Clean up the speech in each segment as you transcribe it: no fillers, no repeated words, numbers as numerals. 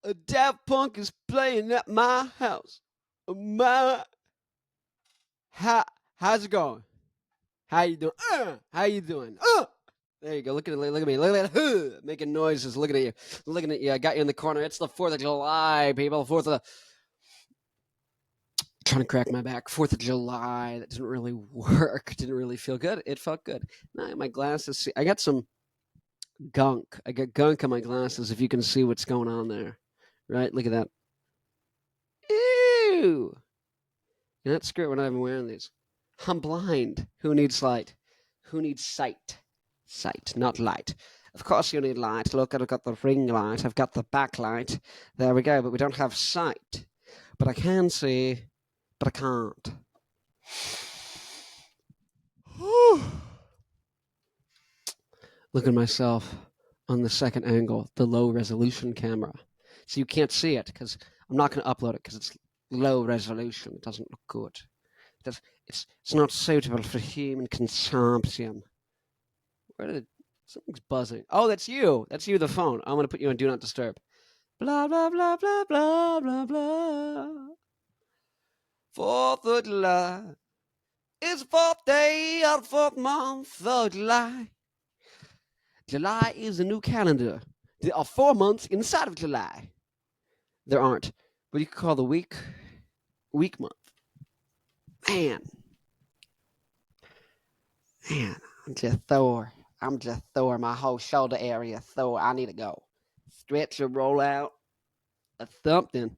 A Daft Punk is playing at my house. How's it going? How you doing? How you doing? There you go. Look at me. Look at that. Making noises. Looking at you. Looking at you. I got you in the corner. It's the 4th of July, people. Trying to crack my back. 4th of July. That didn't really work. Didn't really feel good. It felt good. Now my glasses. I got some gunk. I got gunk on my glasses. If you can see what's going on there, right? Look at that. Ew. You're not screwed when I'm wearing these. I'm blind. Who needs light? Who needs sight? Sight, not light. Of course you need light. Look, I've got the ring light. I've got the backlight. There we go. But we don't have sight. But I can see, but I can't. Look at myself on the second angle, the low resolution camera. So you can't see it because I'm not going to upload it because it's low resolution. It doesn't look good. It's not suitable for human consumption. Something's buzzing? Oh, that's you. That's you, the phone. I'm going to put you on Do Not Disturb. Blah, blah, blah, blah, blah, blah, blah. 4th of July. It's the 4th day of the 4th month of July. July is a new calendar. There are 4 months inside of July. There aren't. But you could call the week month. Man, I'm just Thor. My whole shoulder area Thor. I need to go. Stretch or roll out. Something.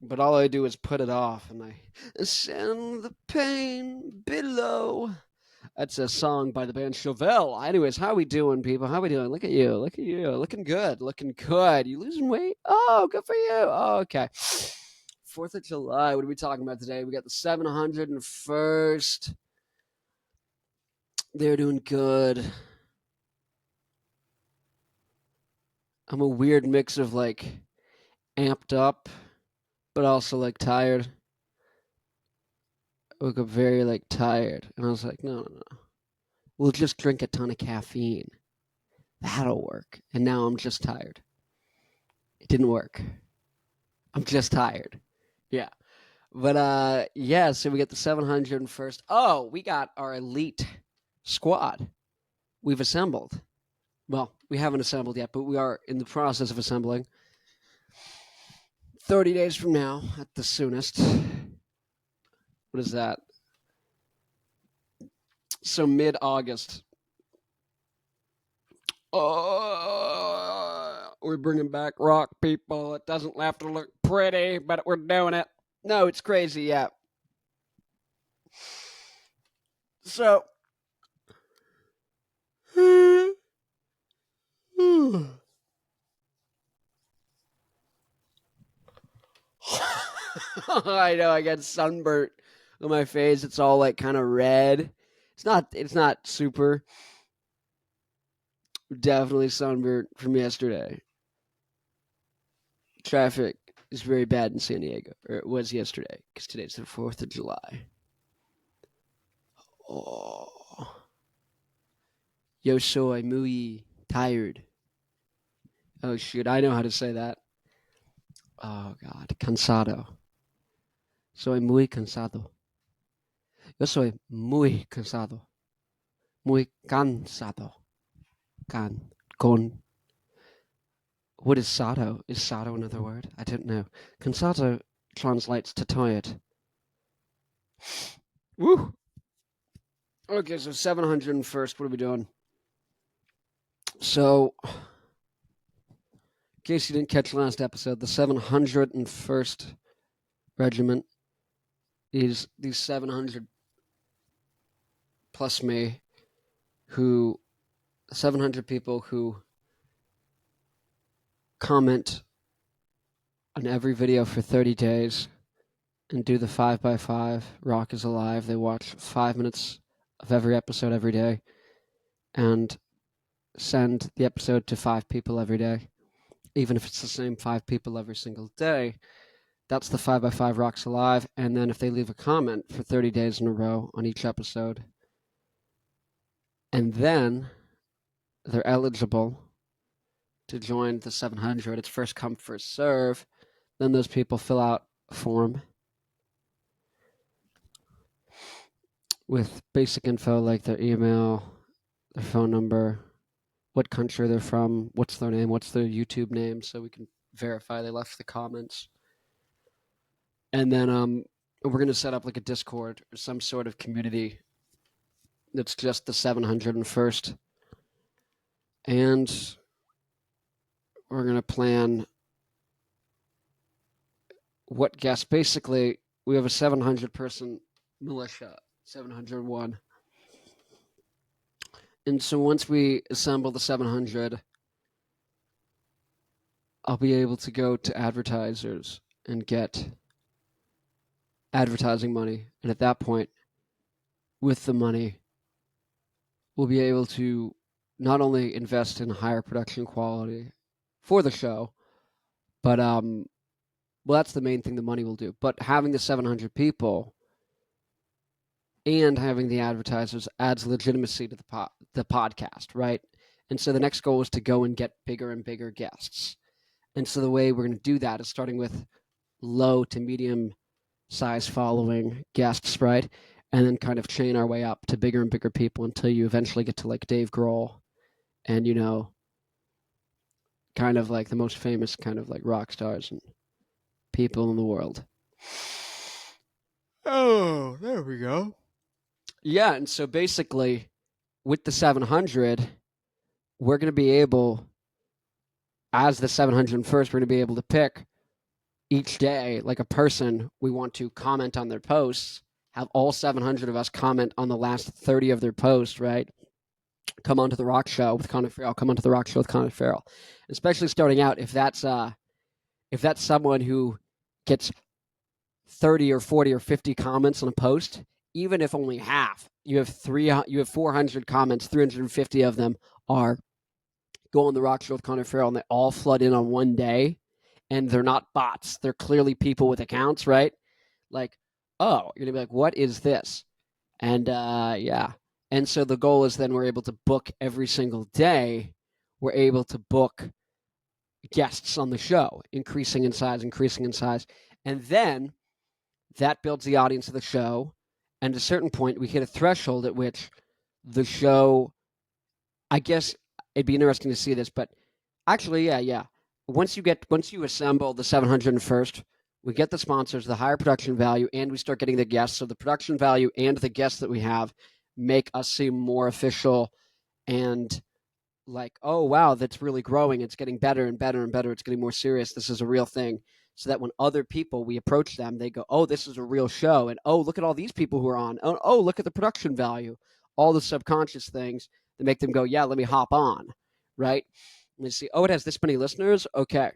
But all I do is put it off and I send the pain below. That's a song by the band Chauvel. Anyways, how we doing, people? How we doing? Look at you. Looking good. You losing weight? Oh, good for you. Oh, okay. 4th of July. What are we talking about today? We got the 701st. They're doing good. I'm a weird mix of like amped up, but also like tired. I woke up very like tired, and I was like, no. We'll just drink a ton of caffeine. That'll work. And now I'm just tired. It didn't work. I'm just tired. Yeah. But yeah, so we got the 701st. Oh, we got our elite squad. We've assembled. Well, we haven't assembled yet, but we are in the process of assembling. 30 days from now, at the soonest. What is that? So mid-August. We're bringing back rock, people. It doesn't have to look pretty, but we're doing it. No, it's crazy, yeah. So... I know, I got sunburnt on my face. It's all like kind of red. It's not super. Definitely sunburnt from yesterday. Traffic is very bad in San Diego, or it was yesterday, because today's the 4th of July. Oh. Yo soy muy tired. Oh, shoot, I know how to say that. Oh, God, cansado. Soy muy cansado. Yo soy muy cansado. Muy cansado. Con. What is sado? Is sado another word? I don't know. Cansado translates to tired. Woo! Okay, so 701st, what are we doing? So, in case you didn't catch last episode, the 701st Regiment is these 700 plus me 700 people who comment on every video for 30 days and do the 5x5 Rock is Alive. They watch 5 minutes of every episode every day and send the episode to 5 people every day. Even if it's the same 5 people every single day, that's the 5x5 Rocks Alive. And then if they leave a comment for 30 days in a row on each episode, and then they're eligible to join the 700. It's first come, first serve. Then those people fill out a form with basic info like their email, their phone number, what country they're from, what's their name, what's their YouTube name, so we can verify they left the comments. And then we're going to set up like a Discord or some sort of community that's just the 701st. And we're going to plan what guests. Basically, we have a 700-person militia, 701. And so once we assemble the 700, I'll be able to go to advertisers and get advertising money. And at that point, with the money, we'll be able to not only invest in higher production quality for the show, but well, that's the main thing the money will do. But having the 700 people and having the advertisers adds legitimacy to the podcast, right? And so the next goal is to go and get bigger and bigger guests. And so the way we're going to do that is starting with low to medium size following guests, right? And then kind of chain our way up to bigger and bigger people until you eventually get to like Dave Grohl and, kind of like the most famous kind of like rock stars and people in the world. Oh, there we go. Yeah, and so basically with the 700, we're going to be able, as the 701st, we're going to be able to pick each day like a person we want to comment on their posts, have all 700 of us comment on the last 30 of their posts, right? Come onto the Rock Show with Connor Farrell. Come onto the Rock Show with Connor Farrell. Especially starting out, if that's someone who gets 30 or 40 or 50 comments on a post, even if only half, you have 400 comments, 350 of them are go on the Rock Show with Connor Farrell, and they all flood in on one day, and they're not bots. They're clearly people with accounts, right? Like, oh, you're going to be like, what is this? And yeah. And so the goal is then we're able to book every single day. We're able to book guests on the show, increasing in size. And then that builds the audience of the show. And at a certain point, we hit a threshold at which the show, I guess it'd be interesting to see this, but actually, yeah. Once you assemble the 701st, we get the sponsors, the higher production value, and we start getting the guests. So the production value and the guests that we have make us seem more official and like, oh, wow, that's really growing. It's getting better and better and better. It's getting more serious. This is a real thing. So that when other people, we approach them, they go, oh, this is a real show. And, oh, look at all these people who are on. Oh, look at the production value. All the subconscious things that make them go, yeah, let me hop on, right? And they see, oh, it has this many listeners? Okay.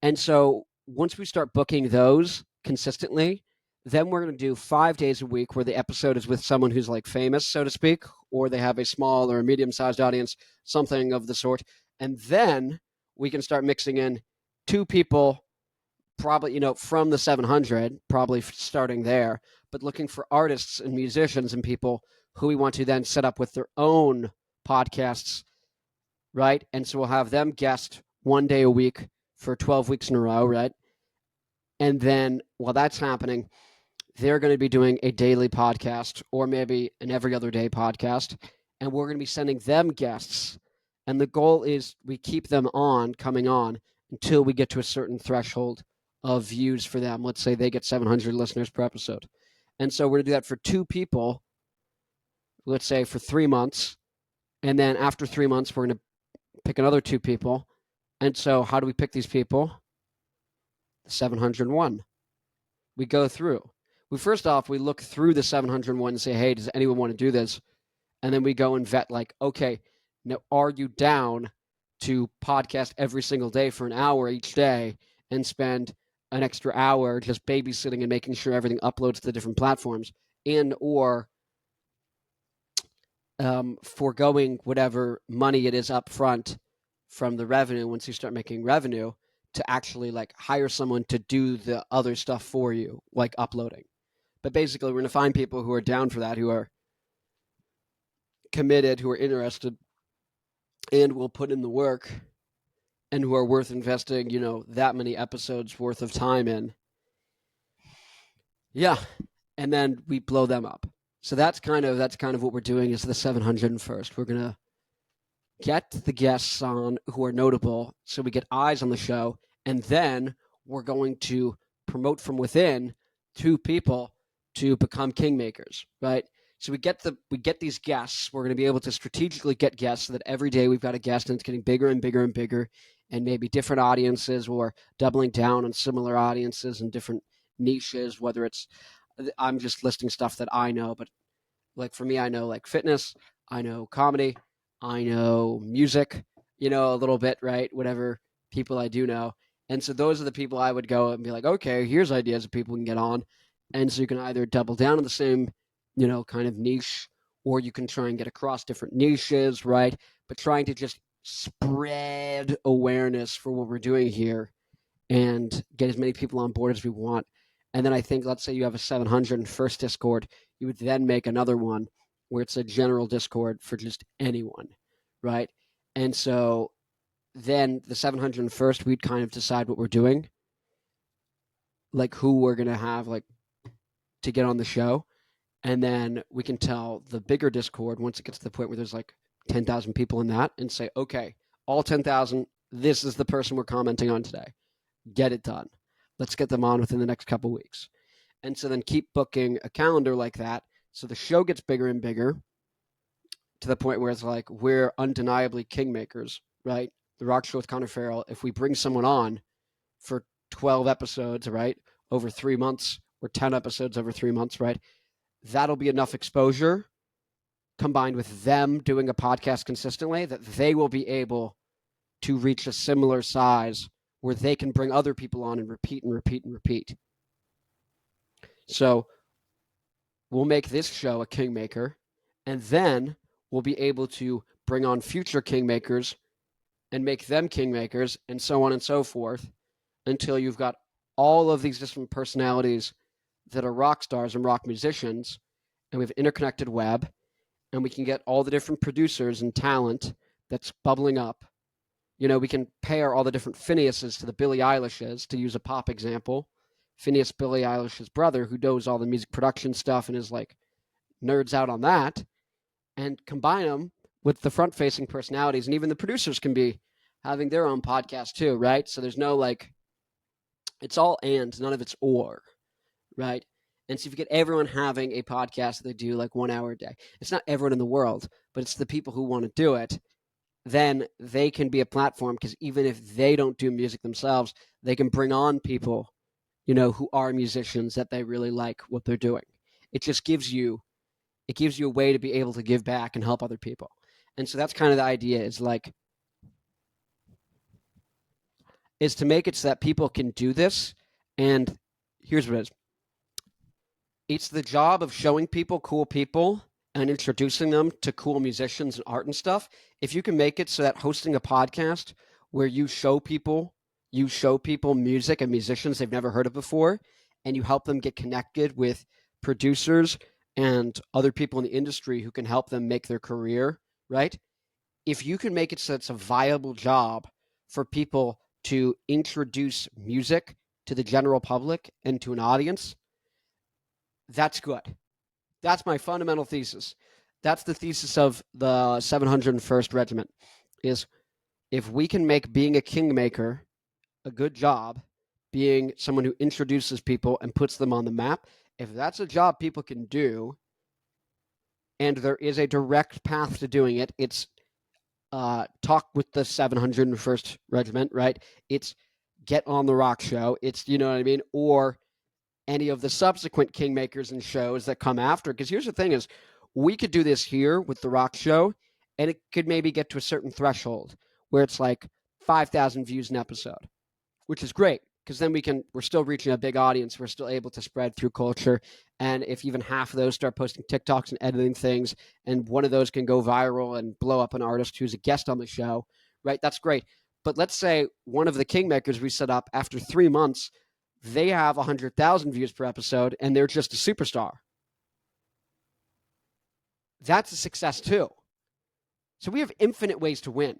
And so once we start booking those consistently, then we're going to do 5 days a week where the episode is with someone who's like famous, so to speak, or they have a small or a medium-sized audience, something of the sort. And then we can start mixing in 2 people, probably, from the 700, probably starting there, but looking for artists and musicians and people who we want to then set up with their own podcasts, right? And so we'll have them guest 1 day a week for 12 weeks in a row, right? And then while that's happening, they're going to be doing a daily podcast or maybe an every other day podcast. And we're going to be sending them guests. And the goal is we keep them coming on until we get to a certain threshold of views for them. Let's say they get 700 listeners per episode. And so we're going to do that for 2 people, let's say for 3 months. And then after 3 months, we're going to pick another 2 people. And so how do we pick these people? 701. We go through. First off, we look through the 701 and say, hey, does anyone want to do this? And then we go and vet like, okay, now are you down to podcast every single day for an hour each day and spend an extra hour just babysitting and making sure everything uploads to the different platforms and or foregoing whatever money it is up front from the revenue once you start making revenue to actually like hire someone to do the other stuff for you, like uploading. But basically, we're going to find people who are down for that, who are committed, who are interested, and will put in the work and who are worth investing, that many episodes worth of time in. Yeah. And then we blow them up. So that's kind of what we're doing is the 701st. We're going to get the guests on who are notable so we get eyes on the show, and then we're going to promote from within 2 people to become kingmakers, right? So we get these guests. We're going to be able to strategically get guests so that every day we've got a guest and it's getting bigger and bigger and bigger, and maybe different audiences or doubling down on similar audiences and different niches, whether it's I'm just listing stuff that I know, but like for me, I know like fitness, I know comedy, I know music, a little bit, right? Whatever people I do know. And so those are the people I would go and be like, okay, here's ideas of people we can get on. And so you can either double down on the same, kind of niche, or you can try and get across different niches, right? But trying to just spread awareness for what we're doing here and get as many people on board as we want. And then I think, let's say you have a 701st Discord, you would then make another one where it's a general Discord for just anyone, right? And so then the 701st, we'd kind of decide what we're doing, like who we're going to have like to get on the show. And then we can tell the bigger Discord once it gets to the point where there's like 10,000 people in that and say, okay, all 10,000, this is the person we're commenting on today. Get it done. Let's get them on within the next couple weeks. And so then keep booking a calendar like that. So the show gets bigger and bigger to the point where it's like we're undeniably kingmakers, right? The Rock Show with Connor Farrell. If we bring someone on for 12 episodes, right, over 3 months, or 10 episodes over 3 months, right, that'll be enough exposure combined with them doing a podcast consistently that they will be able to reach a similar size where they can bring other people on and repeat and repeat and repeat. So we'll make this show a kingmaker, and then we'll be able to bring on future kingmakers and make them kingmakers, and so on and so forth, until you've got all of these different personalities that are rock stars and rock musicians, and we have an interconnected web, and we can get all the different producers and talent that's bubbling up. We can pair all the different Phineases to the Billie Eilishes, to use a pop example. Phineas, Billie Eilish's brother, who does all the music production stuff and is like nerds out on that, and combine them with the front-facing personalities. And even the producers can be having their own podcast too, right? So there's no like, it's all and, none of it's or, right? And so if you get everyone having a podcast that they do like 1 hour a day, it's not everyone in the world, but it's the people who want to do it, then they can be a platform, because even if they don't do music themselves, they can bring on people, who are musicians that they really like what they're doing. It just gives you a way to be able to give back and help other people. And so that's kind of the idea, is to make it so that people can do this. And here's what it is. It's the job of showing people cool people and introducing them to cool musicians and art and stuff. If you can make it so that hosting a podcast where you show people music and musicians they've never heard of before, and you help them get connected with producers and other people in the industry who can help them make their career, right? If you can make it so it's a viable job for people to introduce music to the general public and to an audience, that's good. That's my fundamental thesis. That's the thesis of the 701st Regiment, is if we can make being a kingmaker a good job, being someone who introduces people and puts them on the map, if that's a job people can do, and there is a direct path to doing it, it's talk with the 701st Regiment, right? It's get on the Rock Show. It's, you know what I mean? Or any of the subsequent kingmakers and shows that come after. Because here's the thing is, we could do this here with the Rock Show, and it could maybe get to a certain threshold where it's like 5,000 views an episode, which is great, because then we're still reaching a big audience. We're still able to spread through culture. And if even half of those start posting TikToks and editing things, and one of those can go viral and blow up an artist who's a guest on the show, right? That's great. But let's say one of the kingmakers we set up, after 3 months, they have 100,000 views per episode, and they're just a superstar. That's a success too. So we have infinite ways to win.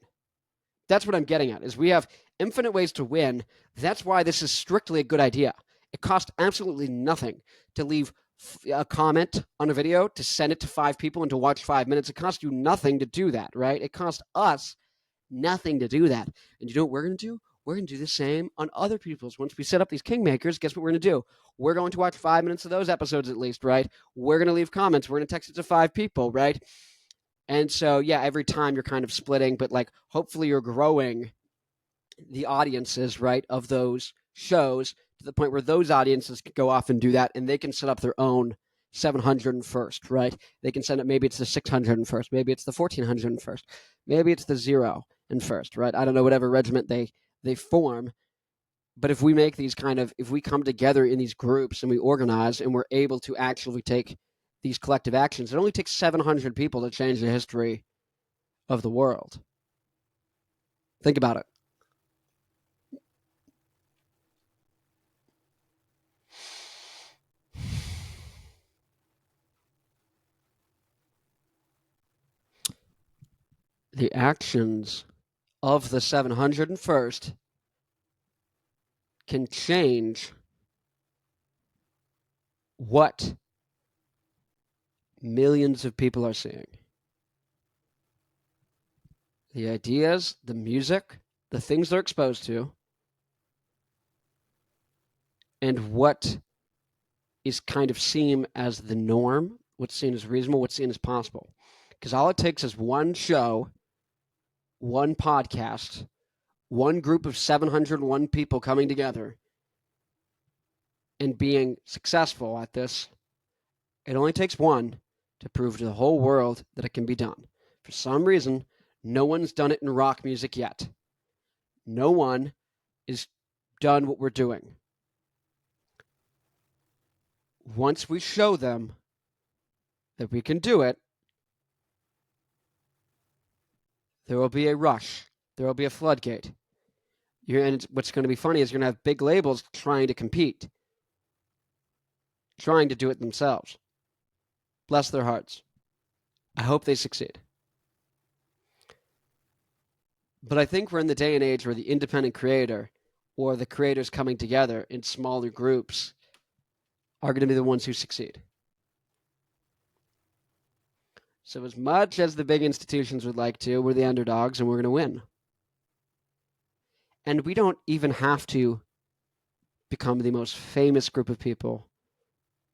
That's what I'm getting at, is we have infinite ways to win. That's why this is strictly a good idea. It costs absolutely nothing to leave a comment on a video, to send it to 5 people, and to watch 5 minutes. It costs you nothing to do that, right? It costs us nothing to do that. And you know what we're going to do? We're going to do the same on other people's. Once we set up these Kingmakers, guess what we're going to do? We're going to watch 5 minutes of those episodes at least, right? We're going to leave comments. We're going to text it to 5 people, right? And so, yeah, every time you're kind of splitting, but like hopefully you're growing the audiences, right, of those shows to the point where those audiences can go off and do that, and they can set up their own 701st, right? They can send it, maybe it's the 601st, maybe it's the 1401st, maybe it's the 001st, right? I don't know, whatever regiment they form. But if we make these if we come together in these groups and we organize and we're able to actually take these collective actions, it only takes 700 people to change the history of the world. Think about it. The actions of the 701st can change what millions of people are seeing. The ideas, the music, the things they're exposed to, and what is kind of seen as the norm, what's seen as reasonable, what's seen as possible. Because all it takes is one show, one podcast, one group of 701 people coming together and being successful at this. It only takes one to prove to the whole world that it can be done. For some reason, no one's done it in rock music yet. No one has done what we're doing. Once we show them that we can do it, there will be a rush. There will be a floodgate. And what's going to be funny is you're going to have big labels trying to compete, trying to do it themselves. Bless their hearts. I hope they succeed. But I think we're in the day and age where the independent creator or the creators coming together in smaller groups are going to be the ones who succeed. So as much as the big institutions would like to, we're the underdogs and we're going to win. And we don't even have to become the most famous group of people,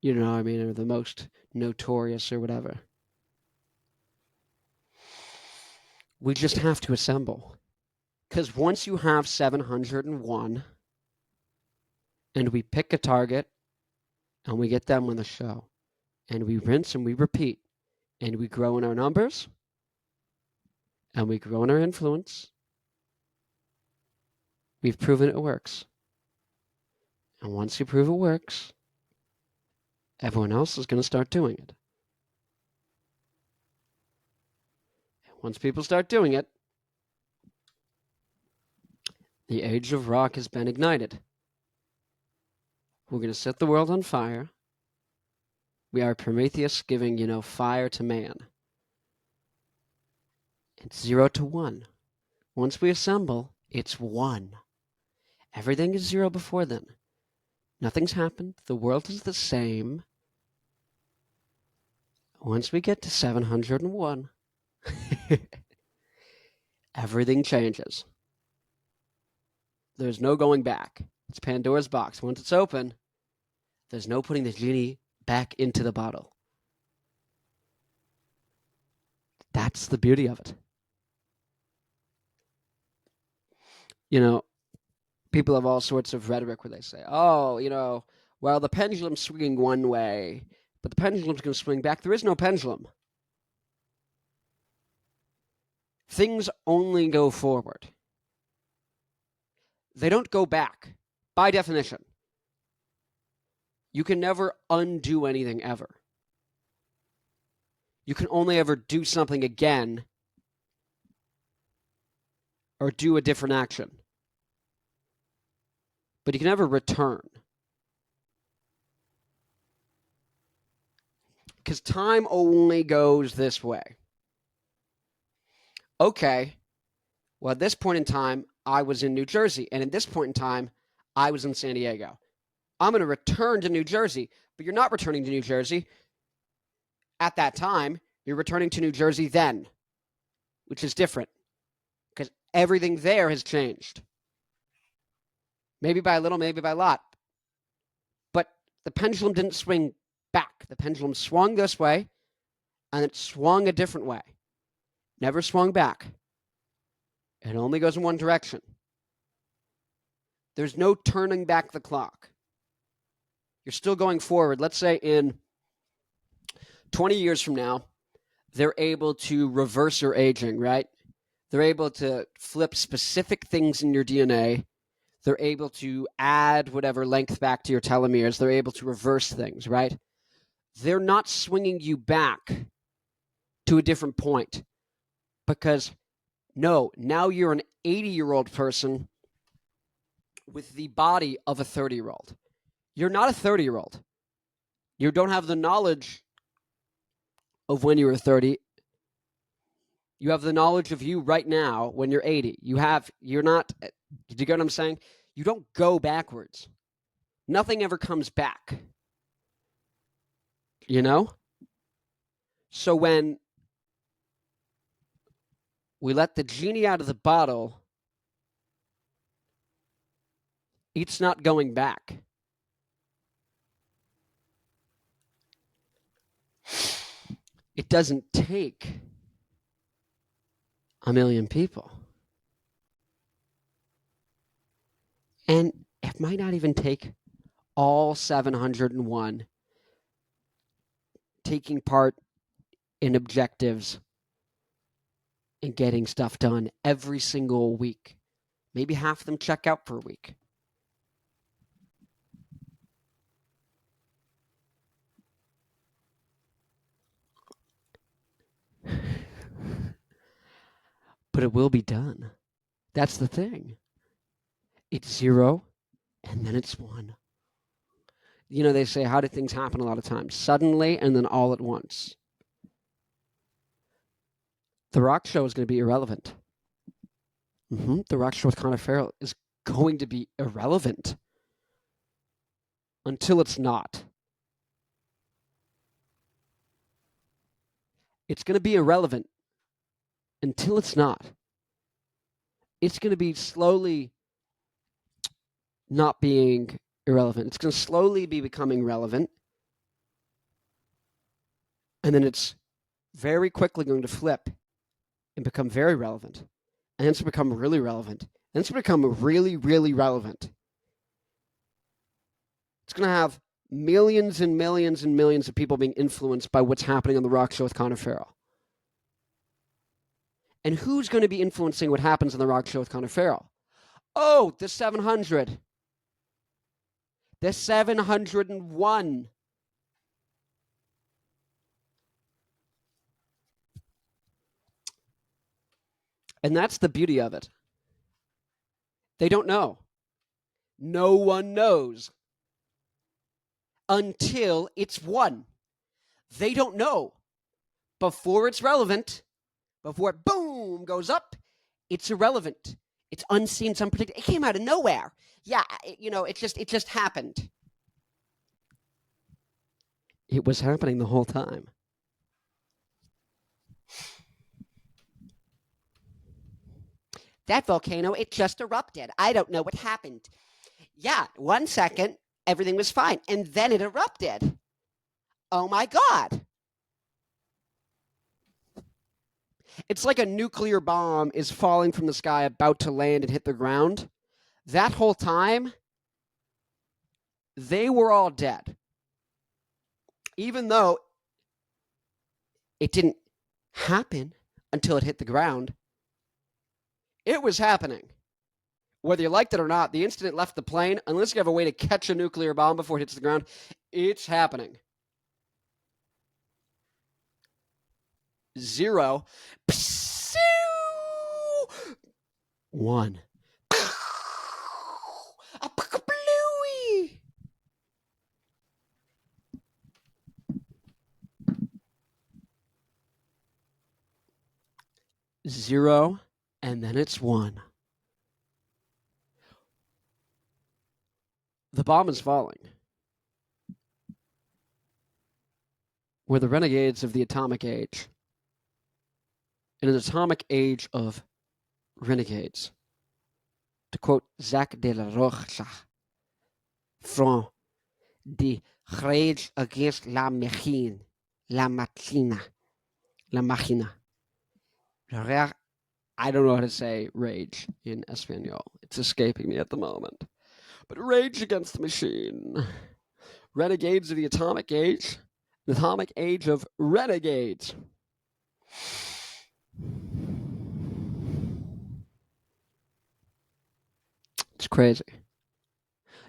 you know what I mean, or the most notorious or whatever. We just have to assemble. Because once you have 701 and we pick a target and we get them on the show and we rinse and we repeat and we grow in our numbers and we grow in our influence, we've proven it works. And once you prove it works, everyone else is going to start doing it. And once people start doing it, the age of rock has been ignited. We're going to set the world on fire. We are Prometheus giving, fire to man. It's 0 to 1. Once we assemble, it's 1. Everything is 0 before then. Nothing's happened. The world is the same. Once we get to 701, everything changes. There's no going back. It's Pandora's box. Once it's open, there's no putting the genie back into the bottle. That's the beauty of it. People have all sorts of rhetoric where they say, well, the pendulum's swinging one way, but the pendulum's going to swing back. There is no pendulum. Things only go forward. They don't go back, by definition. You can never undo anything ever. You can only ever do something again or do a different action. But you can never return. Because time only goes this way. Okay, Well, at this point in time, I was in New Jersey, and at this point in time, I was in San Diego. I'm going to return to New Jersey, but you're not returning to New Jersey at that time. You're returning to New Jersey then, which is different because everything there has changed. Maybe by a little, maybe by a lot. But the pendulum didn't swing back. The pendulum swung this way, and it swung a different way. Never swung back. It only goes in one direction. There's no turning back the clock. You're still going forward. Let's say in 20 years from now, they're able to reverse your aging, right? They're able to flip specific things in your DNA. They're able to add whatever length back to your telomeres. They're able to reverse things, right? They're not swinging you back to a different point because, no, now you're an 80-year-old person with the body of a 30-year-old. You're not a 30-year-old. You don't have the knowledge of when you were 30. You have the knowledge of you right now when you're 80. You're not, do you get what I'm saying? You don't go backwards. Nothing ever comes back. You know? So when we let the genie out of the bottle, it's not going back. It doesn't take a million people. And it might not even take all 701 taking part in objectives and getting stuff done every single week. Maybe half of them check out for a week. But it will be done. That's the thing. It's 0 and then it's 1. You know, they say, how do things happen a lot of times? Suddenly and then all at once. The Rock Show is going to be irrelevant. The Rock Show with Connor Farrell is going to be irrelevant until it's not. It's going to be irrelevant until it's not. It's going to be slowly not being irrelevant. It's going to slowly be becoming relevant. And then it's very quickly going to flip and become very relevant. And then it's become really relevant. And it's become really, really relevant. It's going to have millions and millions and millions of people being influenced by what's happening on The Rock Show with Connor Farrell. And who's going to be influencing what happens on The Rock Show with Connor Farrell? Oh, the 700. The 701. And that's the beauty of it. They don't know. No one knows until it's won. They don't know. Before it's relevant, before it boom goes up, it's irrelevant. It's unseen, it's unpredictable. It came out of nowhere. Yeah, it just happened. It was happening the whole time. That volcano, it just erupted. I don't know what happened. Yeah, 1 second, everything was fine. And then it erupted. Oh my God. It's like a nuclear bomb is falling from the sky, about to land and hit the ground. That whole time, they were all dead. Even though it didn't happen until it hit the ground, it was happening. Whether you liked it or not, the instant it left the plane, unless you have a way to catch a nuclear bomb before it hits the ground, it's happening. 0. 1. Zero and then it's one. The bomb is falling. We're the renegades of the atomic age. In an atomic age of renegades. To quote Jacques de la Rocha from the Rage Against la Machine, la Machina, la Machina. I don't know how to say rage in Espanol. It's escaping me at the moment. But Rage Against the Machine. Renegades of the atomic age. The atomic age of renegades. It's crazy.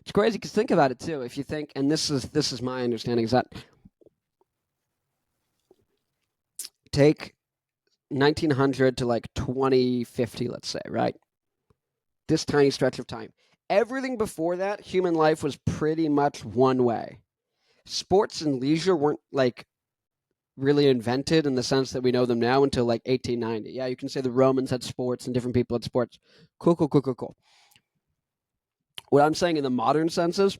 It's crazy because think about it too. If you think, and this is my understanding, is that take 1900 to like 2050, let's say, right? This tiny stretch of time. Everything before that, human life was pretty much one way. Sports and leisure weren't like really invented in the sense that we know them now until like 1890. Yeah, you can say the Romans had sports and different people had sports. Cool. What I'm saying in the modern sense is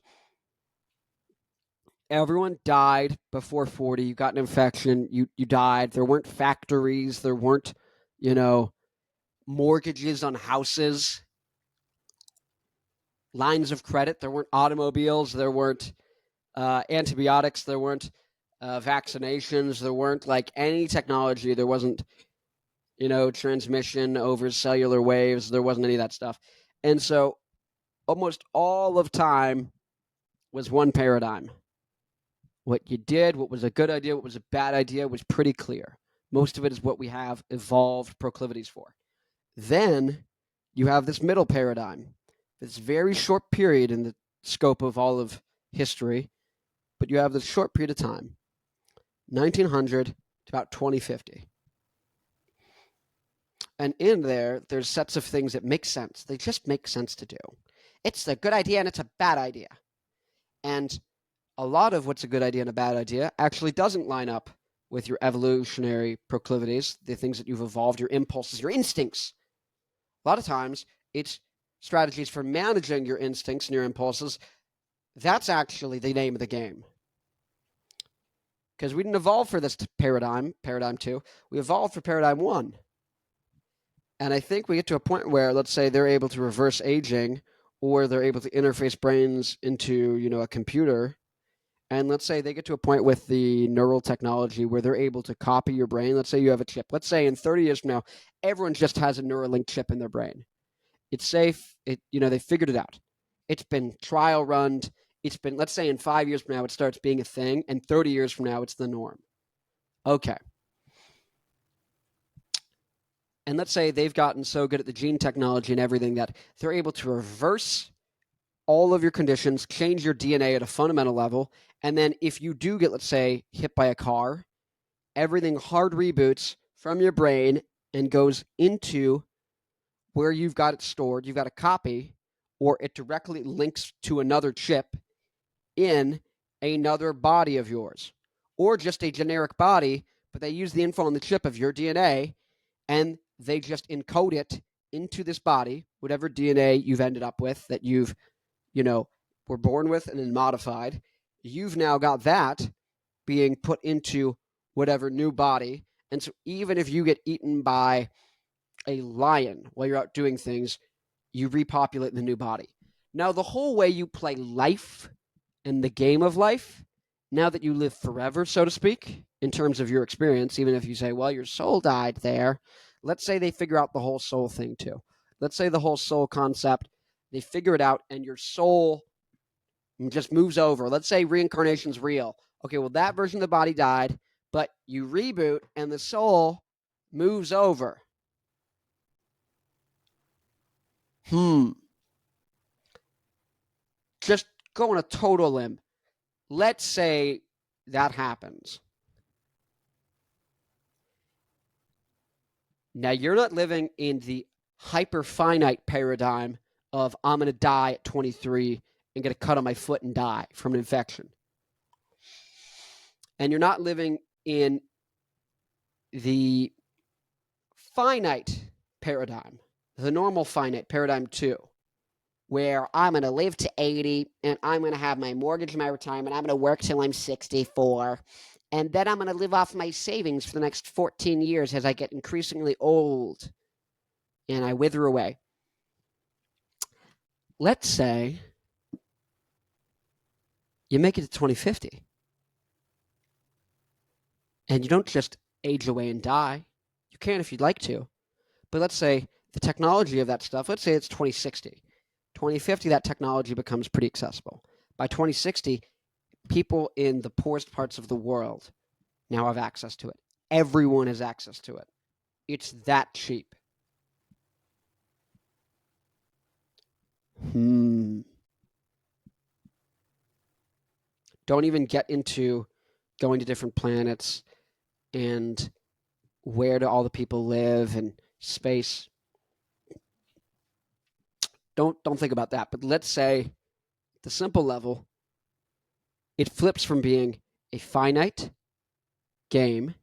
everyone died before 40. You got an infection, you died. There weren't factories, there weren't, mortgages on houses, lines of credit, there weren't automobiles, there weren't antibiotics, there weren't vaccinations, there weren't like any technology, there wasn't, transmission over cellular waves, there wasn't any of that stuff. And so almost all of time was one paradigm. What you did, what was a good idea, what was a bad idea was pretty clear. Most of it is what we have evolved proclivities for. Then you have this middle paradigm, this very short period in the scope of all of history, but you have this short period of time, 1900 to about 2050. And in there, there's sets of things that make sense. They just make sense to do. It's a good idea and it's a bad idea. And a lot of what's a good idea and a bad idea actually doesn't line up with your evolutionary proclivities, the things that you've evolved, your impulses, your instincts. A lot of times, it's strategies for managing your instincts and your impulses. That's actually the name of the game. Because we didn't evolve for this paradigm 2. We evolved for paradigm 1. And I think we get to a point where, let's say, they're able to reverse aging, or they're able to interface brains into, a computer. And let's say they get to a point with the neural technology where they're able to copy your brain. Let's say you have a chip. Let's say in 30 years from now, everyone just has a Neuralink chip in their brain. It's safe. They figured it out. It's been trial run. It's been, let's say in 5 years from now, it starts being a thing. And 30 years from now, it's the norm. Okay. And let's say they've gotten so good at the gene technology and everything that they're able to reverse all of your conditions, change your DNA at a fundamental level, and then if you do get, let's say, hit by a car, everything hard reboots from your brain and goes into where you've got it stored. You've got a copy, or it directly links to another chip in another body of yours, or just a generic body, but they use the info on the chip of your DNA, and they just encode it into this body, whatever DNA you've ended up with that you've were born with and then modified. You've now got that being put into whatever new body. And so even if you get eaten by a lion while you're out doing things, you repopulate the new body. Now, the whole way you play life and the game of life, now that you live forever, so to speak, in terms of your experience, even if you say, well, your soul died there, let's say they figure out the whole soul thing too. Let's say the whole soul concept, they figure it out and your soul just moves over. Let's say reincarnation's real. Okay, well, that version of the body died, but you reboot and the soul moves over. Just go on a total limb. Let's say that happens. Now, you're not living in the hyper-finite paradigm of I'm going to die at 23 and get a cut on my foot and die from an infection. And you're not living in the finite paradigm the normal finite, paradigm 2, where I'm going to live to 80 and I'm going to have my mortgage, my retirement. I'm going to work till I'm 64. And then I'm going to live off my savings for the next 14 years as I get increasingly old and I wither away. Let's say you make it to 2050 and you don't just age away and die. You can if you'd like to. But let's say the technology of that stuff, let's say it's 2060. 2050, that technology becomes pretty accessible. By 2060, people in the poorest parts of the world now have access to it. Everyone has access to it. It's that cheap. Don't even get into going to different planets and where do all the people live and space. Don't think about that. But let's say the simple level, it flips from being a finite game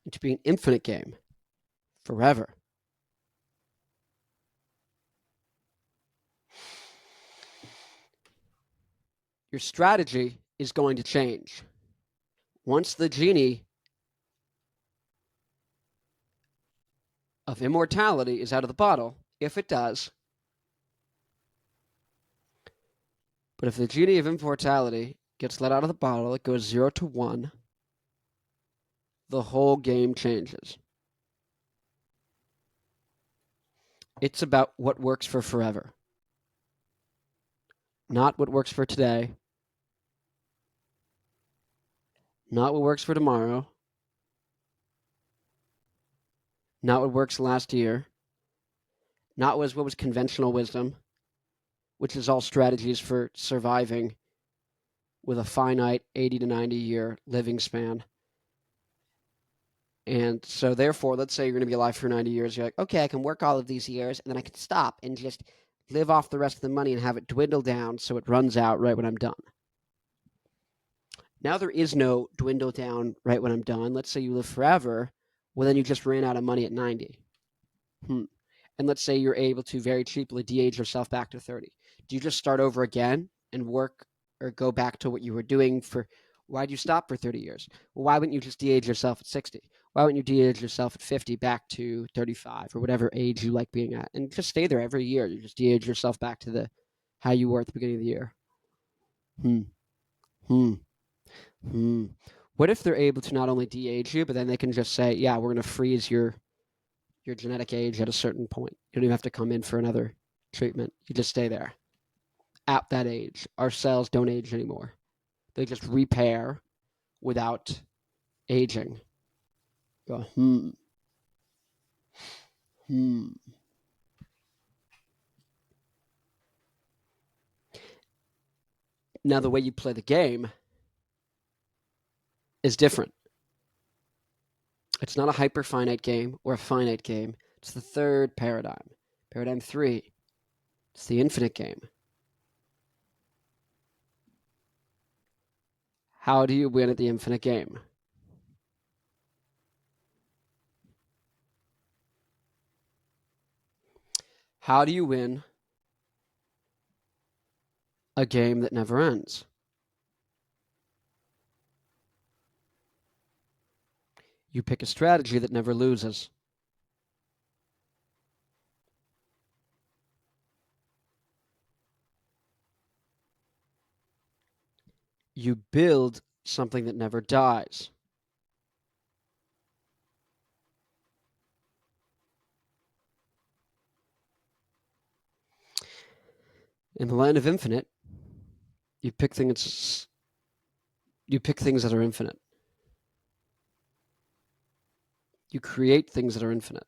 into being an infinite game forever. Your strategy is going to change. Once the genie of immortality is out of the bottle, if it does, but if the genie of immortality gets let out of the bottle, it goes 0 to 1, the whole game changes. It's about what works for forever, not what works for today, not what works for tomorrow, not what works last year, not what was conventional wisdom, which is all strategies for surviving with a finite 80 to 90 year living span. And so therefore, let's say you're going to be alive for 90 years. You're like, okay, I can work all of these years and then I can stop and just live off the rest of the money and have it dwindle down so it runs out right when I'm done. Now there is no dwindle down right when I'm done. Let's say you live forever. Well, then you just ran out of money at 90. And let's say you're able to very cheaply de-age yourself back to 30. Do you just start over again and work or go back to what you were doing for? Why'd you stop for 30 years? Well, why wouldn't you just de-age yourself at 60? Why wouldn't you de-age yourself at 50 back to 35 or whatever age you like being at? And just stay there every year. You just de-age yourself back to how you were at the beginning of the year. What if they're able to not only de-age you, but then they can just say, yeah, we're going to freeze your genetic age at a certain point. You don't even have to come in for another treatment. You just stay there at that age. Our cells don't age anymore. They just repair without aging. Go, Now, the way you play the game is different. It's not a hyper-finite game or a finite game. It's the third paradigm. Paradigm 3. It's the infinite game. How do you win at the infinite game? How do you win a game that never ends? You pick a strategy that never loses. You build something that never dies. In the land of infinite, you pick things that are infinite. You create things that are infinite.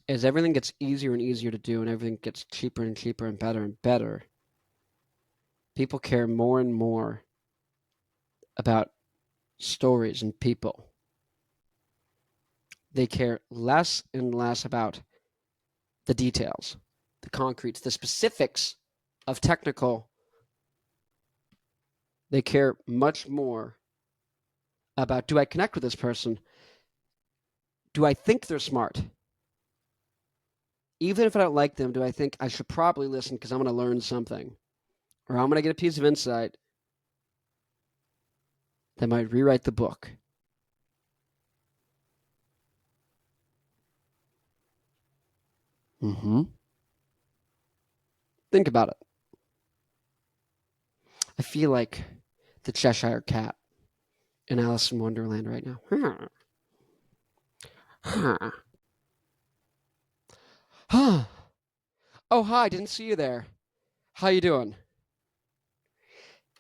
As everything gets easier and easier to do and everything gets cheaper and cheaper and better, people care more and more about stories and people. They care less and less about the details, the concretes, the specifics of technical. They care much more about, do I connect with this person? Do I think they're smart? Even if I don't like them, do I think I should probably listen because I'm going to learn something? Or I'm going to get a piece of insight that might rewrite the book? Mm-hmm. Think about it. I feel like the Cheshire Cat in Alice in Wonderland right now. Oh, hi, didn't see you there. How you doing?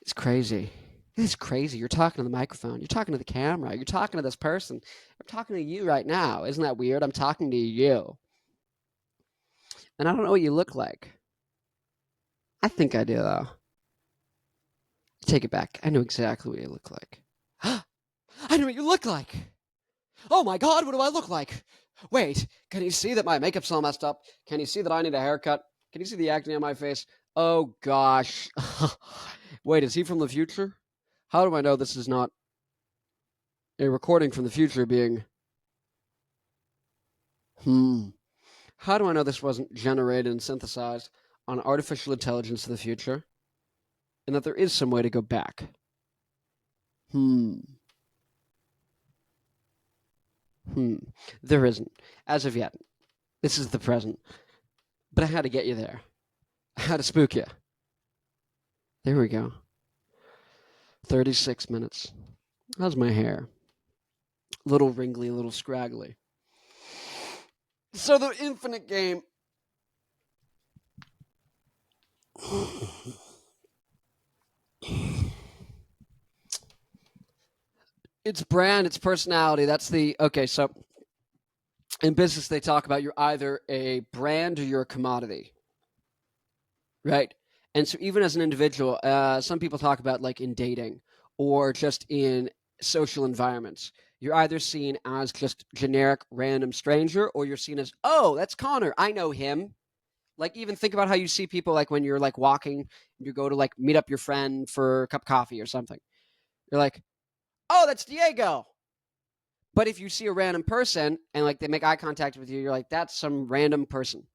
It's crazy. It's crazy. You're talking to the microphone. You're talking to the camera. You're talking to this person. I'm talking to you right now. Isn't that weird? I'm talking to you. And I don't know what you look like. I think I do, though. Take it back. I know exactly what you look like. I know what you look like. Oh my God, what do I look like? Wait, can you see that my makeup's all messed up? Can you see that I need a haircut? Can you see the acne on my face? Oh gosh. Wait, is he from the future? How do I know this is not a recording from the future being... How do I know this wasn't generated and synthesized on artificial intelligence in the future? And that there is some way to go back? There isn't. As of yet. This is the present. But I had to get you there. I had to spook you. There we go. 36 minutes. How's my hair? A little wrinkly, a little scraggly. So the infinite game. It's brand, it's personality. That's the... Okay, so in business they talk about you're either a brand or you're a commodity. Right? And so even as an individual, some people talk about like in dating or just in social environments. You're either seen as just generic random stranger or you're seen as, oh, that's Connor. I know him. Like even think about how you see people like when you're like walking, you go to like meet up your friend for a cup of coffee or something. You're like, oh, that's Diego. But if you see a random person and like they make eye contact with you, you're like, that's some random person.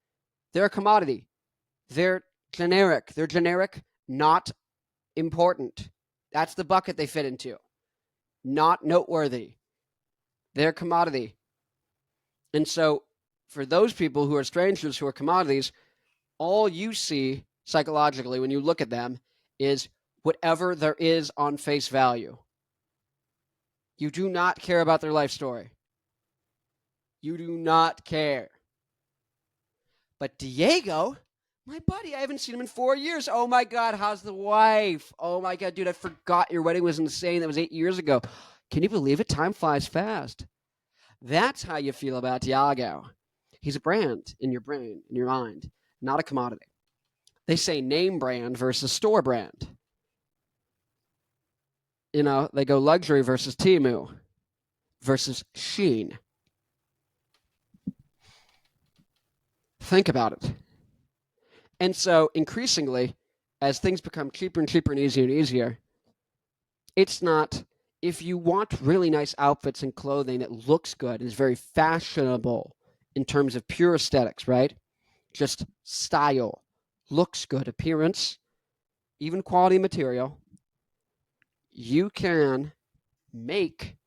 They're a commodity. They're generic. They're generic, not important. That's the bucket they fit into. Not noteworthy. They're commodity. And so for those people who are strangers, who are commodities, all you see psychologically when you look at them is whatever there is on face value. You do not care about their life story. You do not care. But Diego, my buddy, I haven't seen him in 4 years. Oh my God, how's the wife? Oh my God, dude, I forgot your wedding was insane. That was 8 years ago. Can you believe it? Time flies fast. That's how you feel about Diego. He's a brand in your brain, in your mind, not a commodity. They say name brand versus store brand. You know, they go luxury versus Temu versus Shein. Think about it. And so increasingly, as things become cheaper and cheaper and easier, it's not, if you want really nice outfits and clothing that looks good, is very fashionable in terms of pure aesthetics, right? Just style, looks good, appearance, even quality material. You can make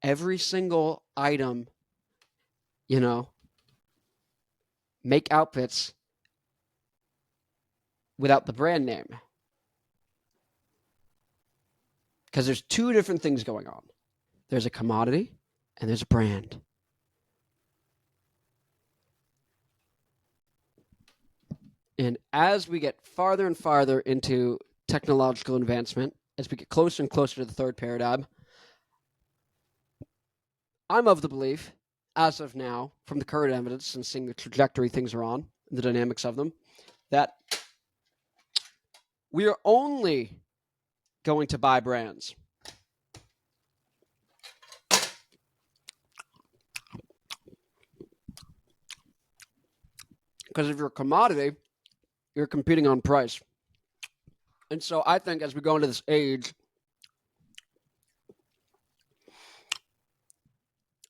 every single item, you know, make outfits without the brand name. Because there's two different things going on. There's a commodity and there's a brand. And as we get farther and farther into technological advancement, as we get closer and closer to the third paradigm, I'm of the belief, as of now, from the current evidence and seeing the trajectory things are on, the dynamics of them, that we are only going to buy brands. Because if you're a commodity, you're competing on price. And so I think as we go into this age,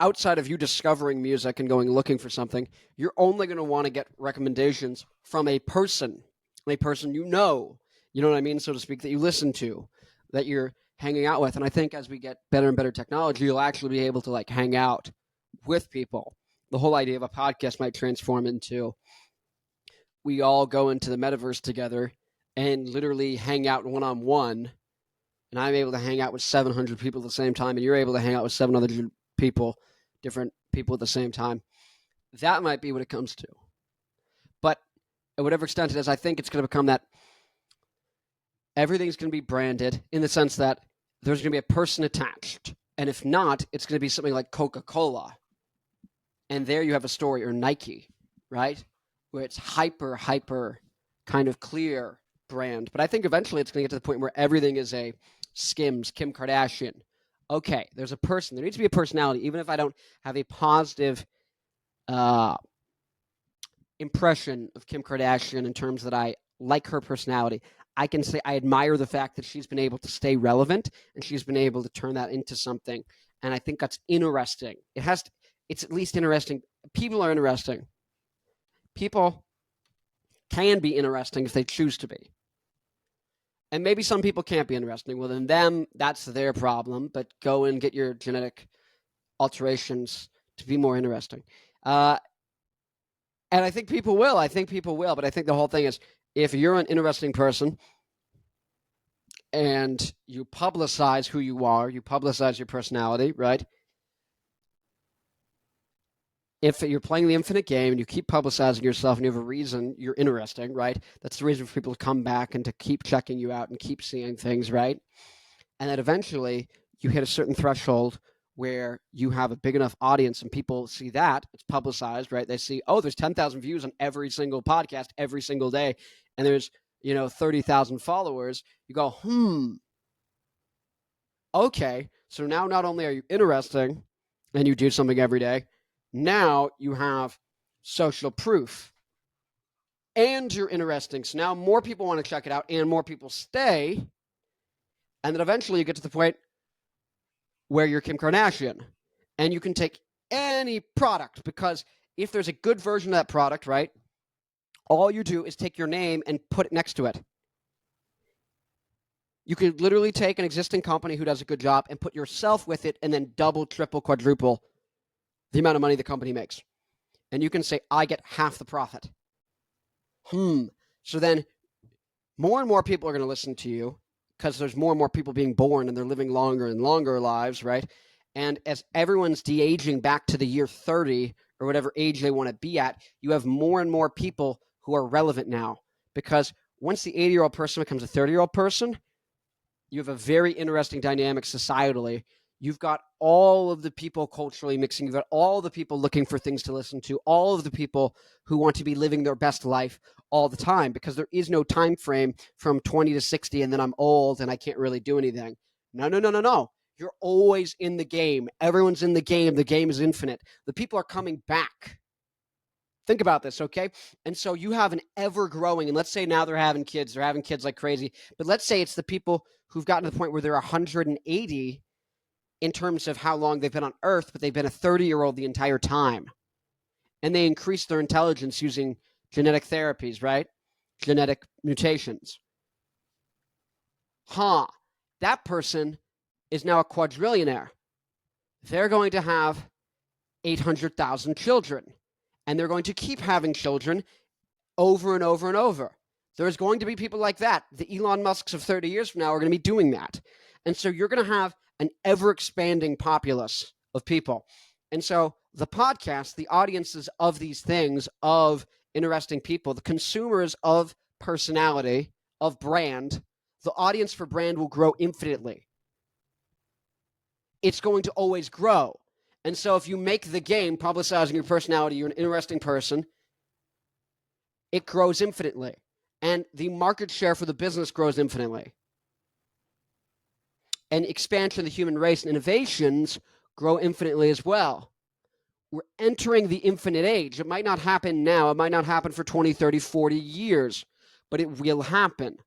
outside of you discovering music and going looking for something, you're only going to want to get recommendations from a person you know what I mean, so to speak, that you listen to, that you're hanging out with. And I think as we get better and better technology, you'll actually be able to like hang out with people. The whole idea of a podcast might transform into we all go into the metaverse together and literally hang out one-on-one, and I'm able to hang out with 700 people at the same time, and you're able to hang out with 700 people, different people at the same time. That might be what it comes to. But at whatever extent it is, I think it's going to become that everything's going to be branded in the sense that there's going to be a person attached. And if not, it's going to be something like Coca-Cola. And there you have a story, or Nike, right? Where it's hyper kind of clear brand. But I think eventually it's going to get to the point where everything is a Skims, Kim Kardashian. Okay, there's a person. There needs to be a personality, even if I don't have a positive impression of Kim Kardashian in terms that I like her personality. I can say I admire the fact that she's been able to stay relevant and she's been able to turn that into something. And I think that's interesting. It's at least interesting. People are interesting. People can be interesting if they choose to be. And maybe some people can't be interesting. Well, then that's their problem. But go and get your genetic alterations to be more interesting. And I think people will. But I think the whole thing is, if you're an interesting person and you publicize who you are, you publicize your personality, right? If you're playing the infinite game and you keep publicizing yourself and you have a reason, you're interesting, right? That's the reason for people to come back and to keep checking you out and keep seeing things, right? And then eventually you hit a certain threshold where you have a big enough audience and people see that, it's publicized, right? They see, oh, there's 10,000 views on every single podcast every single day, and there's, 30,000 followers. You go, okay, so now not only are you interesting and you do something every day, now you have social proof and you're interesting. So now more people want to check it out and more people stay. And then eventually you get to the point where you're Kim Kardashian and you can take any product, because if there's a good version of that product, right, all you do is take your name and put it next to it. You could literally take an existing company who does a good job and put yourself with it and then double, triple, quadruple the amount of money the company makes. And you can say, I get half the profit. So then more and more people are going to listen to you because there's more and more people being born and they're living longer and longer lives, right? And as everyone's de-aging back to the year 30 or whatever age they want to be at, you have more and more people who are relevant now. Because once the 80-year-old person becomes a 30-year-old person, you have a very interesting dynamic societally. You've got all of the people culturally mixing. You've got all the people looking for things to listen to, all of the people who want to be living their best life all the time, because there is no time frame from 20 to 60 and then I'm old and I can't really do anything. No. You're always in the game. Everyone's in the game. The game is infinite. The people are coming back. Think about this, okay? And so you have an ever-growing, and let's say now they're having kids like crazy, but let's say it's the people who've gotten to the point where they're 180 in terms of how long they've been on Earth, but they've been a 30-year-old the entire time. And they increase their intelligence using genetic therapies, right? Genetic mutations. That person is now a quadrillionaire. They're going to have 800,000 children. And they're going to keep having children over and over and over. There's going to be people like that. The Elon Musks of 30 years from now are going to be doing that. And so you're going to have an ever-expanding populace of people. And so the podcast, the audiences of these things, of interesting people, the consumers of personality, of brand, the audience for brand will grow infinitely. It's going to always grow. And so if you make the game publicizing your personality, you're an interesting person, it grows infinitely. And the market share for the business grows infinitely. And expansion of the human race and innovations grow infinitely as well. We're entering the infinite age. It might not happen now. It might not happen for 20, 30, 40 years, but it will happen.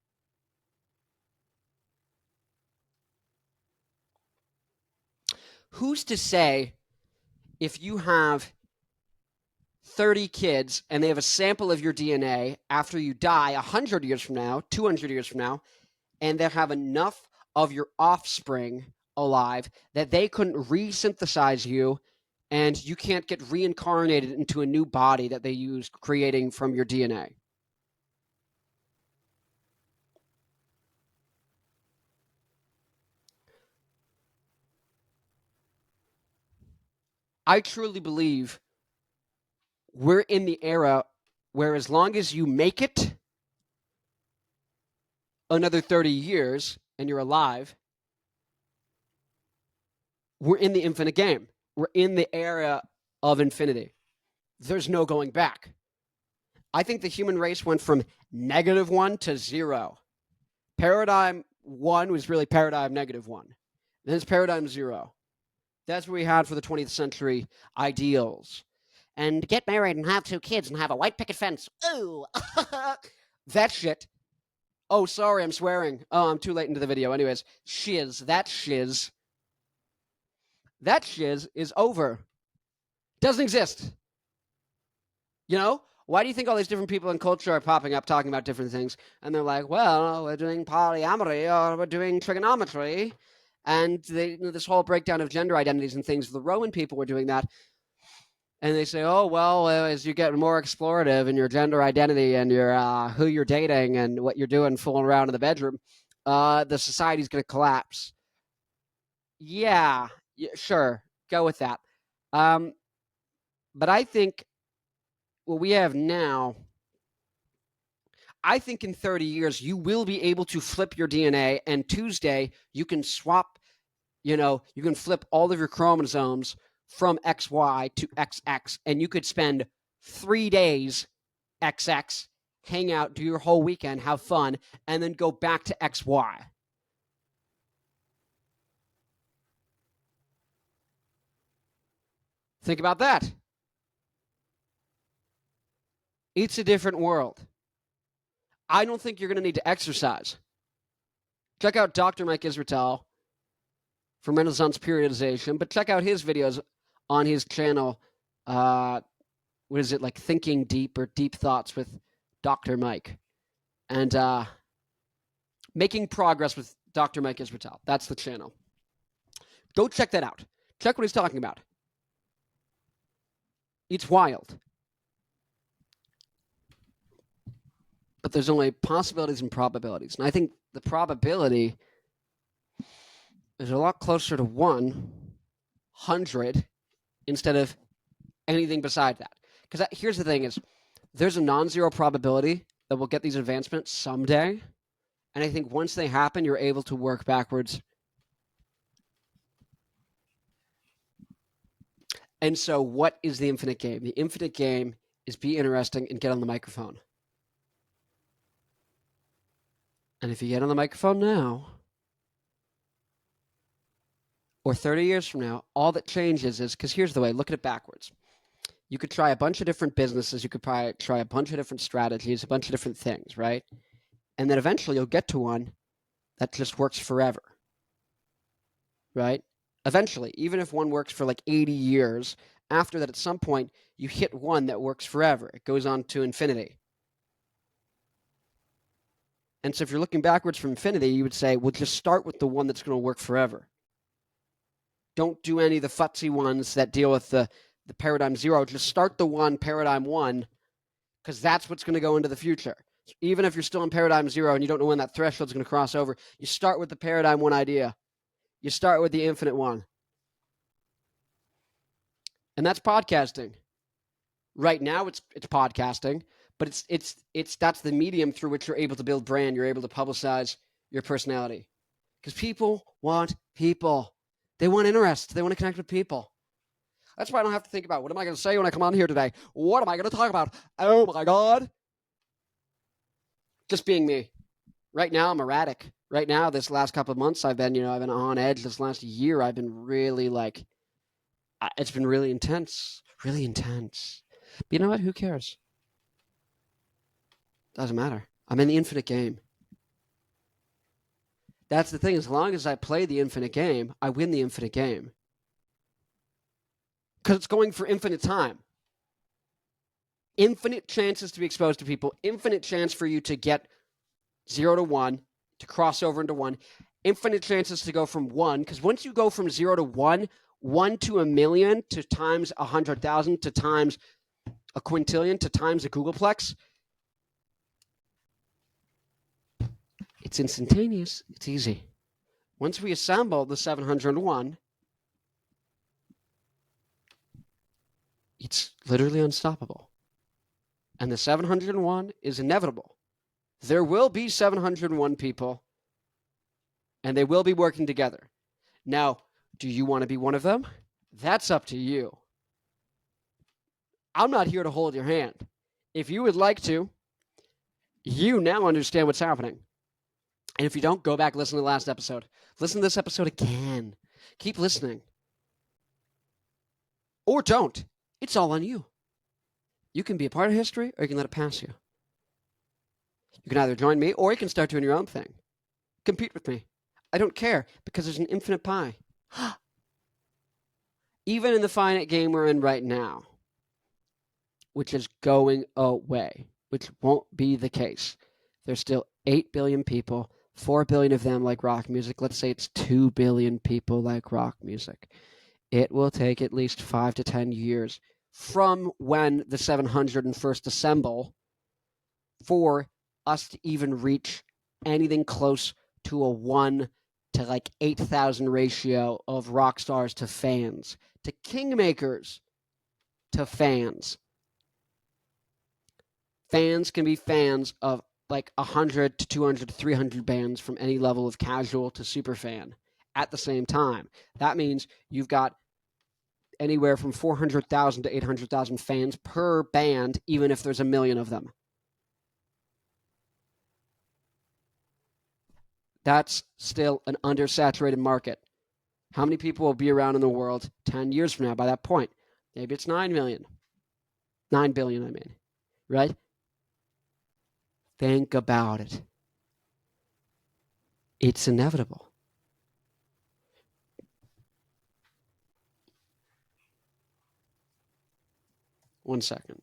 Who's to say if you have 30 kids and they have a sample of your DNA after you die 100 years from now, 200 years from now, and they have enough of your offspring alive that they couldn't resynthesize you and you can't get reincarnated into a new body that they use creating from your DNA. I truly believe we're in the era where as long as you make it another 30 years and you're alive, we're in the infinite game. We're in the era of infinity. There's no going back. I think the human race went from -1 to 0. Paradigm 1 was really paradigm -1. Then it's paradigm 0. That's what we had for the 20th century ideals. And get married and have 2 kids and have a white picket fence. Ooh. That shit. Oh, sorry, I'm swearing. Oh, I'm too late into the video. Anyways, shiz. That shiz is over. Doesn't exist. You know? Why do you think all these different people in culture are popping up talking about different things? And they're like, well, we're doing polyamory or we're doing trigonometry. And this whole breakdown of gender identities and things, the Roman people were doing that. And they say, oh, well, as you get more explorative in your gender identity and your who you're dating and what you're doing fooling around in the bedroom, the society's going to collapse. Yeah, sure, go with that. But I think what we have now, I think in 30 years, you will be able to flip your DNA, and Tuesday, you can swap, you can flip all of your chromosomes from XY to XX, and you could spend 3 days XX, hang out, do your whole weekend, have fun, and then go back to XY. Think about that. It's a different world. I don't think you're going to need to exercise. Check out Dr. Mike Israetel from Renaissance Periodization, but check out his videos on his channel. What is it, like Thinking Deep or Deep Thoughts with Dr. Mike? And Making Progress with Dr. Mike Israetel. That's the channel. Go check that out. Check what he's talking about. It's wild. But there's only possibilities and probabilities. And I think the probability is a lot closer to 100 instead of anything beside that. Because here's the thing is, there's a non-zero probability that we'll get these advancements someday. And I think once they happen, you're able to work backwards. And so what is the infinite game? The infinite game is be interesting and get on the microphone. And if you get on the microphone now, or 30 years from now, all that changes is, because here's the way, look at it backwards. You could try a bunch of different businesses, you could probably try a bunch of different strategies, a bunch of different things, right? And then eventually you'll get to one that just works forever, right? Eventually, even if one works for like 80 years, after that, at some point, you hit one that works forever. It goes on to infinity. And so if you're looking backwards from infinity, you would say, well, just start with the one that's going to work forever. Don't do any of the futzy ones that deal with the paradigm 0. Just start the one, paradigm 1, because that's what's going to go into the future. So even if you're still in paradigm 0 and you don't know when that threshold is going to cross over, you start with the paradigm 1 idea. You start with the infinite one. And that's podcasting. Right now it's podcasting, but it's that's the medium through which you're able to build brand, you're able to publicize your personality. Because people want people. They want interest. They want to connect with people. That's why I don't have to think about what am I going to say when I come on here today? What am I going to talk about? Oh my God. Just being me. Right now I'm erratic. Right now, this last couple of months, I've been on edge. This last year, I've been really it's been really intense. Really intense. But you know what? Who cares? Doesn't matter. I'm in the infinite game. That's the thing. As long as I play the infinite game, I win the infinite game. because it's going for infinite time. Infinite chances to be exposed to people, infinite chance for you to get 0 to 1, to cross over into 1, infinite chances to go from 1, because once you go from 0 to 1, 1 to a million, to times 100,000, to times a quintillion, to times a googolplex, it's instantaneous. It's easy. Once we assemble the 701, it's literally unstoppable. And the 701 is inevitable. There will be 701 people, and they will be working together. Now, do you want to be one of them? That's up to you. I'm not here to hold your hand. If you would like to, you now understand what's happening. And if you don't, go back, listen to the last episode. Listen to this episode again. Keep listening. Or don't. It's all on you. You can be a part of history, or you can let it pass you. You can either join me, or you can start doing your own thing. Compete with me. I don't care, because there's an infinite pie. Even in the finite game we're in right now, which is going away, which won't be the case. There's still 8 billion people, 4 billion of them like rock music. Let's say it's 2 billion people like rock music. It will take at least 5 to 10 years from when the 700 first assemble for us to even reach anything close to a 1 to like 8,000 ratio of rock stars to fans, to kingmakers to fans. Fans can be fans of like 100 to 200 to 300 bands from any level of casual to super fan at the same time. That means you've got anywhere from 400,000 to 800,000 fans per band, even if there's a million of them. That's still an undersaturated market. How many people will be around in the world 10 years from now by that point? Maybe it's 9 million. 9 billion, I mean. Right? Think about it. It's inevitable. One second.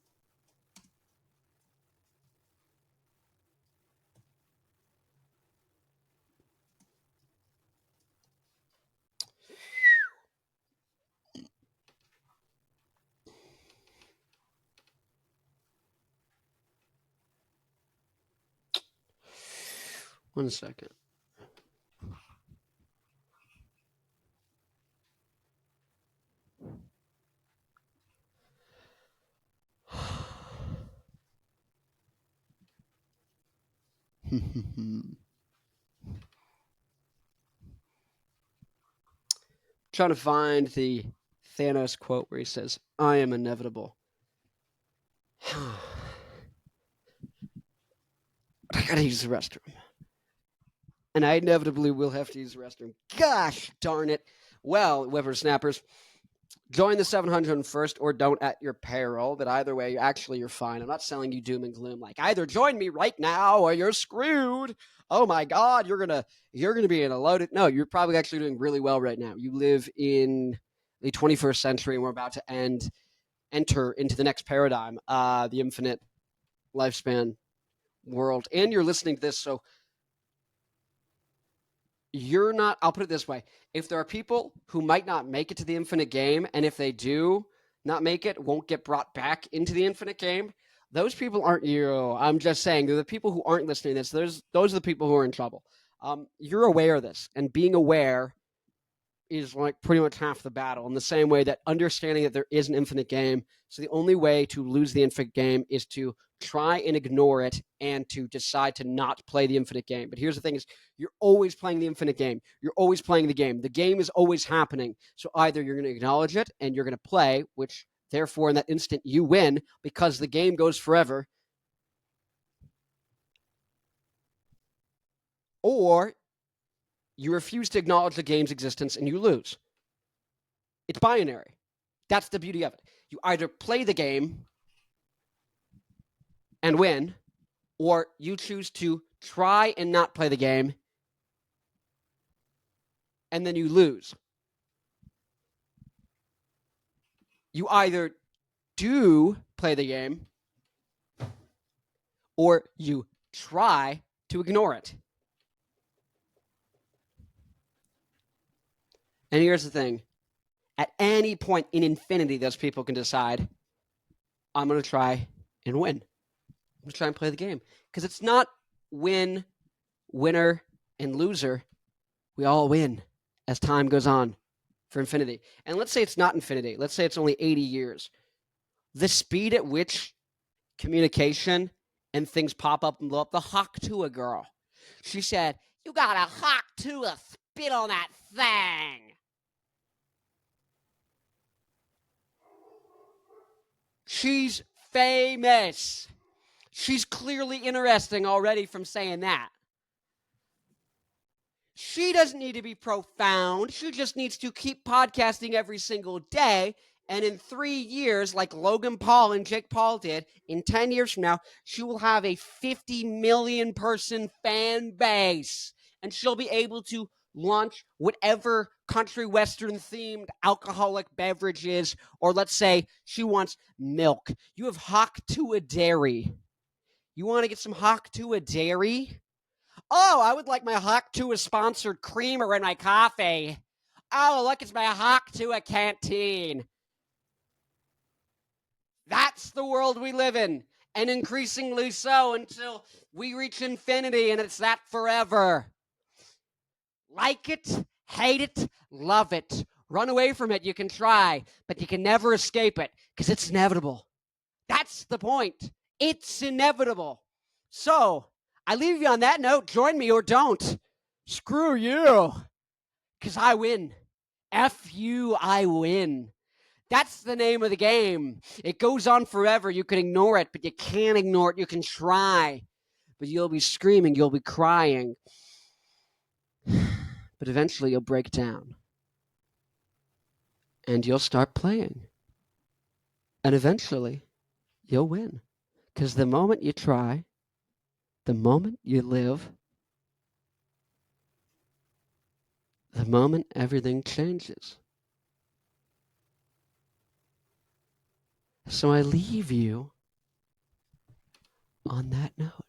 One second. Trying to find the Thanos quote where he says, "I am inevitable." I gotta use the restroom. And I inevitably will have to use the restroom. Gosh darn it. Well, whippersnappers, join the 700 first or don't at your peril, but either way, actually, you're fine. I'm not selling you doom and gloom. Like, either join me right now or you're screwed. Oh my God, you're gonna be in a loaded. No, you're probably actually doing really well right now. You live in the 21st century, and we're about to enter into the next paradigm, the infinite lifespan world. And you're listening to this, so you're not. I'll put it this way: if there are people who might not make it to the infinite game, and if they do not make it, won't get brought back into the infinite game, those people aren't you. I'm just saying, they're the people who aren't listening to this. Those are the people who are in trouble. You're aware of this, and being aware is like pretty much half the battle, in the same way that understanding that there is an infinite game. So the only way to lose the infinite game is to try and ignore it and to decide to not play the infinite game. But here's the thing: is you're always playing the infinite game. You're always playing the game. The game is always happening. So either you're going to acknowledge it and you're going to play, which therefore in that instant you win because the game goes forever, or you refuse to acknowledge the game's existence and you lose. It's binary. That's the beauty of it. You either play the game and win, or you choose to try and not play the game and then you lose. You either do play the game or you try to ignore it. And here's the thing. At any point in infinity, those people can decide, I'm going to try and win. I'm going to try and play the game. Because it's not winner, and loser. We all win as time goes on for infinity. And let's say it's not infinity. Let's say it's only 80 years. The speed at which communication and things pop up and blow up. The Haktua girl. She said, you got a Haktua, spit on that thing. She's famous. She's clearly interesting already from saying that. She doesn't need to be profound. She just needs to keep podcasting every single day. And in 3 years, like Logan Paul and Jake Paul did, in 10 years from now, she will have a 50 million person fan base. And she'll be able to launch whatever country western themed alcoholic beverages, or let's say she wants milk. You have Haktua Dairy. You want to get some Haktua Dairy? Oh, I would like my Haktua sponsored creamer in my coffee. Oh, look, it's my Haktua canteen. That's the world we live in, and increasingly so until we reach infinity, and it's that forever. Like it, hate it, love it. Run away from it, you can try, but you can never escape it, because it's inevitable. That's the point. It's inevitable. So, I leave you on that note. Join me or don't. Screw you. Because I win. F you, I win. That's the name of the game. It goes on forever. You can ignore it, but you can't ignore it. You can try. But you'll be screaming. You'll be crying. But eventually you'll break down. And you'll start playing. And eventually you'll win. Because the moment you try, the moment you live, the moment everything changes. So I leave you on that note.